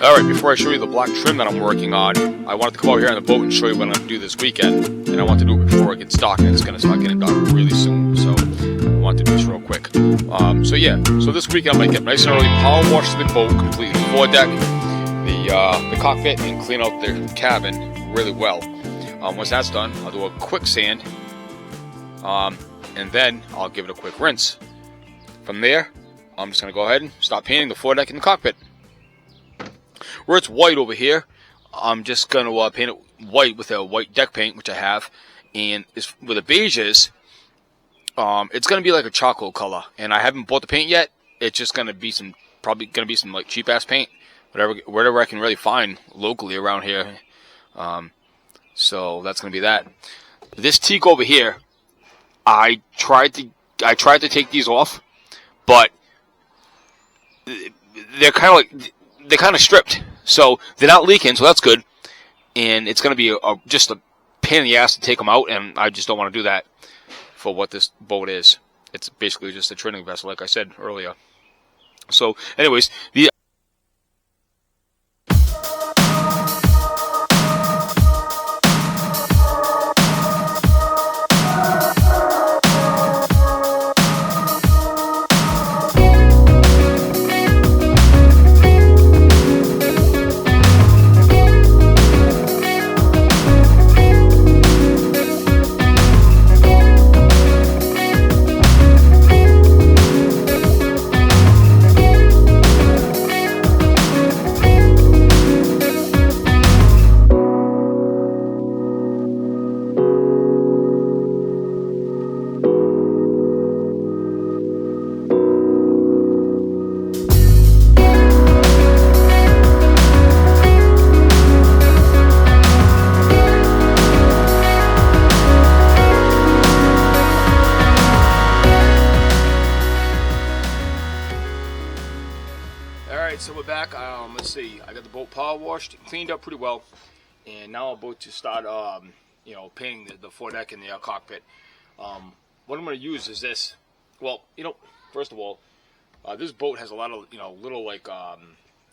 Alright, before I show you the black trim that I'm working on, I wanted to come over here on the boat and show you what I'm going to do this weekend. And I want to do it before it gets dark, and it's going to start getting dark really soon. So I want to do this real quick. So this weekend I'm going to get nice and early, power wash the boat completely, the foredeck, the cockpit, and clean out the cabin really well. Once that's done, I'll do a quick sand, and then I'll give it a quick rinse. From there, I'm just going to go ahead and start painting the foredeck and the cockpit. Where it's white over here, I'm just going to paint it white with a white deck paint, which I have. And where the beige is, it's going to be like a charcoal color. And I haven't bought the paint yet. It's just going to be probably going to be some like cheap ass paint, whatever I can really find locally around here. So that's going to be that. This teak over here, I tried to take these off, but they're kind of stripped, so they're not leaking, so that's good. And it's going to be just a pain in the ass to take them out, and I just don't want to do that for what this boat is. It's basically just a training vessel, like I said earlier. So, anyways, so we're back. Let's see. I got the boat power washed, cleaned up pretty well, and now I'm about to start, painting the foredeck and the cockpit. What I'm going to use is this. Well, first of all, this boat has a lot of little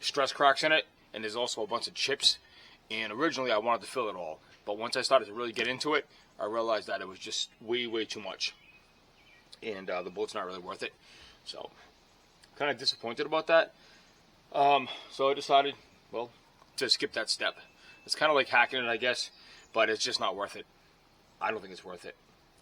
stress cracks in it, and there's also a bunch of chips. And originally I wanted to fill it all, but once I started to really get into it, I realized that it was just way too much, and the boat's not really worth it. So, kind of disappointed about that. So I decided, to skip that step. It's kind of like hacking it, I guess, but it's just not worth it. I don't think it's worth it.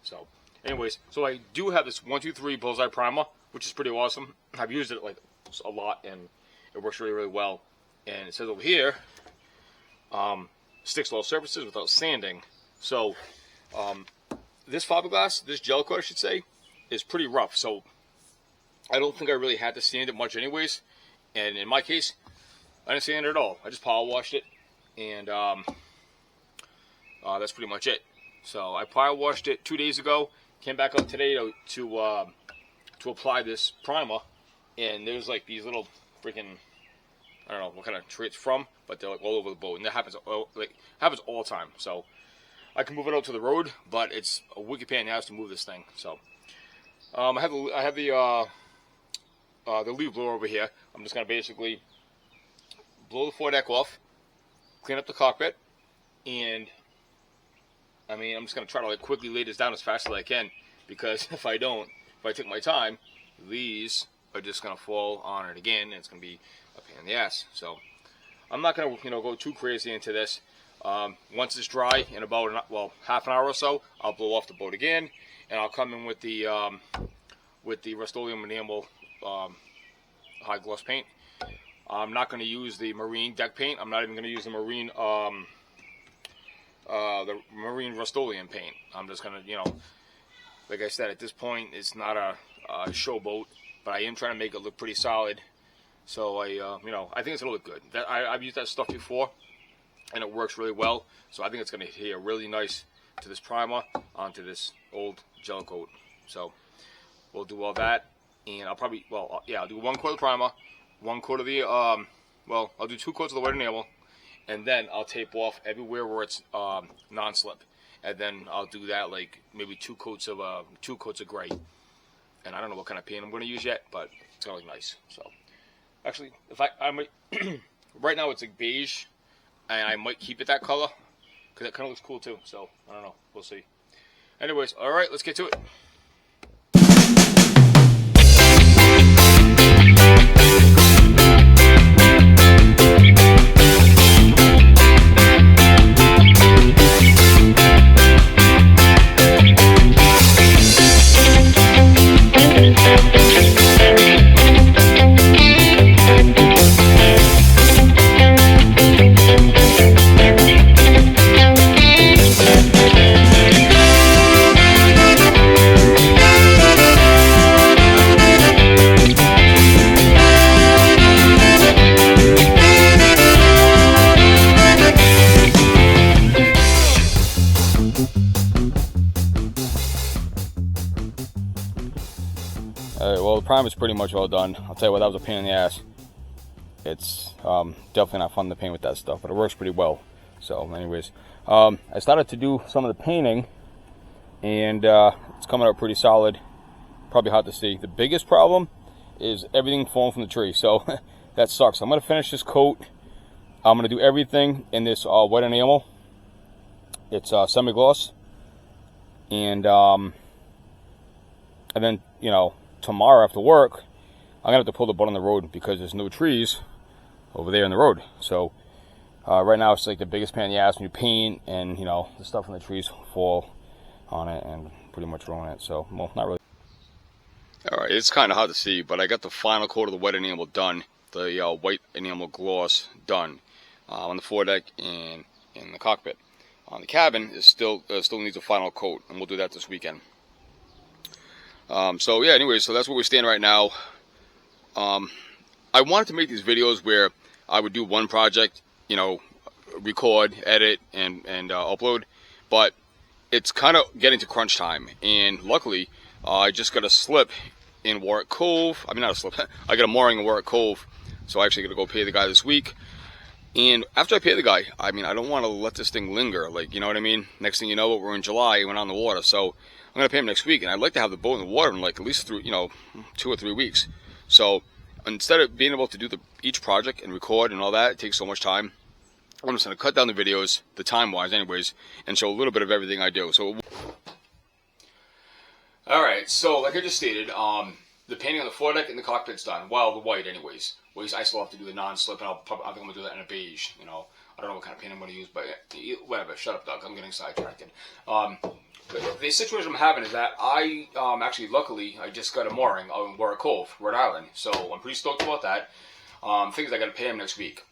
So, anyways, so I do have this 123 Bullseye Primer, which is pretty awesome. I've used it a lot, and it works really well. And it says over here, sticks to all surfaces without sanding. So, this fiberglass, this gel coat, I should say, is pretty rough. So, I don't think I really had to sand it much anyways. And in my case, I didn't sand it at all. I just power washed it, and that's pretty much it. So I power washed it 2 days ago. Came back up today to apply this primer, and there's like these little freaking, I don't know what kind of tree it's from, but they're like all over the boat, and that happens all the time. So I can move it out to the road, but it's a wicked pain in the ass to move this thing. So I have the leaf blower over here. I'm just going to basically blow the foredeck off, clean up the cockpit, and I'm just going to try to quickly lay this down as fast as I can, because if I take my time, these are just going to fall on it again, and it's going to be a pain in the ass. So I'm not going to go too crazy into this. Once it's dry, in about half an hour or so, I'll blow off the boat again, and I'll come in with the Rust-Oleum enamel high gloss paint. I'm not going to use the marine deck paint. I'm not even going to use the marine Rust-Oleum paint. I'm just going to, like I said, at this point, it's not a show boat, but I am trying to make it look pretty solid. So I think it's going to look good. I've used that stuff before, and it works really well. So I think it's going to adhere really nice to this primer onto this old gel coat. So we'll do all that. And I'll probably, I'll do 1 coat of the primer, 1 coat of the, I'll do 2 coats of the white enamel, and then I'll tape off everywhere where it's non-slip. And then I'll do that maybe 2 coats of gray. And I don't know what kind of paint I'm going to use yet, but it's going to look nice. So, actually, if I might right now it's like beige, and I might keep it that color because it kind of looks cool too. So I don't know, we'll see. Anyways, all right, let's get to it. Alright, well, the primer's pretty much all done. I'll tell you what, that was a pain in the ass. It's definitely not fun to paint with that stuff, but it works pretty well. So, anyways, I started to do some of the painting, and it's coming out pretty solid. Probably hard to see. The biggest problem is everything falling from the tree, so that sucks. I'm going to finish this coat. I'm going to do everything in this white enamel. It's semi-gloss. And then, you know, tomorrow after work, I'm gonna have to pull the boat on the road because there's no trees over there in the road. So right now it's like the biggest pain in the ass when you paint, and you know the stuff in the trees fall on it and pretty much ruin it. So, well, not really. All right, it's kind of hard to see, but I got the final coat of the white enamel done, the white enamel gloss done on the foredeck and in the cockpit. On the cabin is still needs a final coat, and we'll do that this weekend. So yeah, anyway, so that's where we stand right now. I wanted to make these videos where I would do one project, you know, record, edit, and upload, but it's kind of getting to crunch time, and luckily I just got a slip in Warwick Cove. I mean, not a slip, I got a mooring in Warwick Cove, so I actually got to go pay the guy this week. And after I pay the guy, I mean, I don't want to let this thing linger, like, you know what I mean? Next thing you know, we're in July, we're on the water, so I'm going to pay him next week, and I'd like to have the boat in the water in like at least through, you know, 2 or 3 weeks. So instead of being able to do each project and record and all that, it takes so much time. I'm just going to cut down the videos, the time-wise anyways, and show a little bit of everything I do. So, alright, so like I just stated, the painting on the foredeck and the cockpit's done. Well, the white anyways. I still have to do the non-slip, and I think I'm going to do that in a beige, you know. I don't know what kind of paint I'm going to use, but whatever. Shut up, Doug. I'm getting sidetracked. The situation I'm having is that I actually, luckily, I just got a mooring in Warwick Cove, Rhode Island. So I'm pretty stoked about that. Things I got to pay him next week.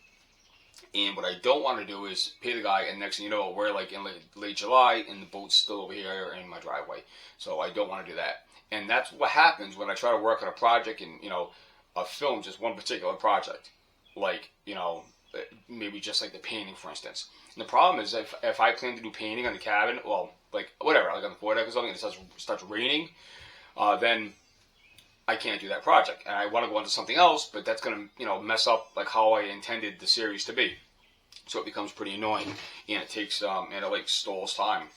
And what I don't want to do is pay the guy, and next thing you know, we're like in late July, and the boat's still over here in my driveway. So I don't want to do that. And that's what happens when I try to work on a project and, you know, a film, just one particular project. Like, you know, maybe just like the painting, for instance. And the problem is if I plan to do painting on the cabin, well, like whatever, like on the foredeck or something, and it starts raining, then I can't do that project. And I want to go on to something else, but that's going to, you know, mess up like how I intended the series to be. So it becomes pretty annoying, and it takes, and it like stalls time.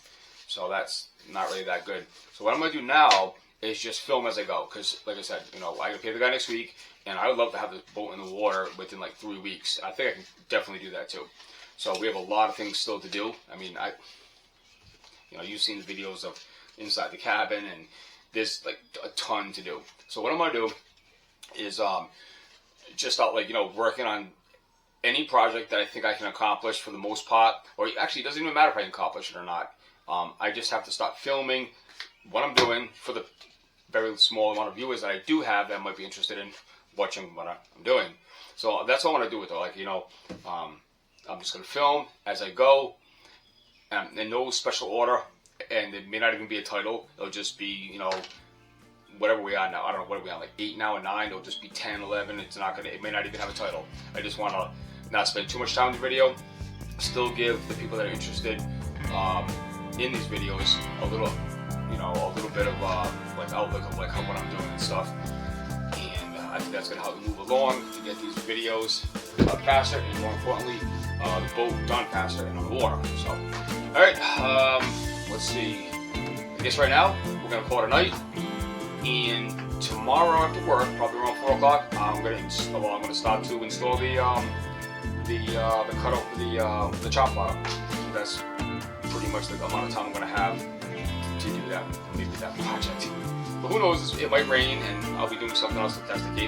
So that's not really that good. So what I'm going to do now is just film as I go, because like I said, you know, I got to pay the guy next week, and I would love to have the boat in the water within like 3 weeks. I think I can definitely do that too. So we have a lot of things still to do. I mean, you know, you've seen the videos of inside the cabin, and there's like a ton to do. So what I'm going to do is just start, like, you know, working on any project that I think I can accomplish for the most part, or actually it doesn't even matter if I can accomplish it or not. I just have to start filming what I'm doing for the very small amount of viewers that I do have that might be interested in watching what I'm doing. So that's what I want to do with it. Like, you know, I'm just going to film as I go, in no special order, and it may not even be a title. It'll just be, you know, whatever we are now. I don't know, what are we on, like 8 now or 9? It'll just be 10, 11. It may not even have a title. I just want to not spend too much time in the video. Still give the people that are interested in these videos a little, you know, a little bit of like outlook of like what I'm doing and stuff. And I think that's going to help me move along to get these videos faster, and more importantly, the boat done faster and on the water. So, all right, let's see. I guess right now we're going to call it a night. And tomorrow after work, probably around 4 o'clock, I'm going to start to install the the cutout for the chop bottom. So that's pretty much the amount of time I'm gonna have to do that, maybe that project. But who knows? It might rain, and I'll be doing something else if that's the case.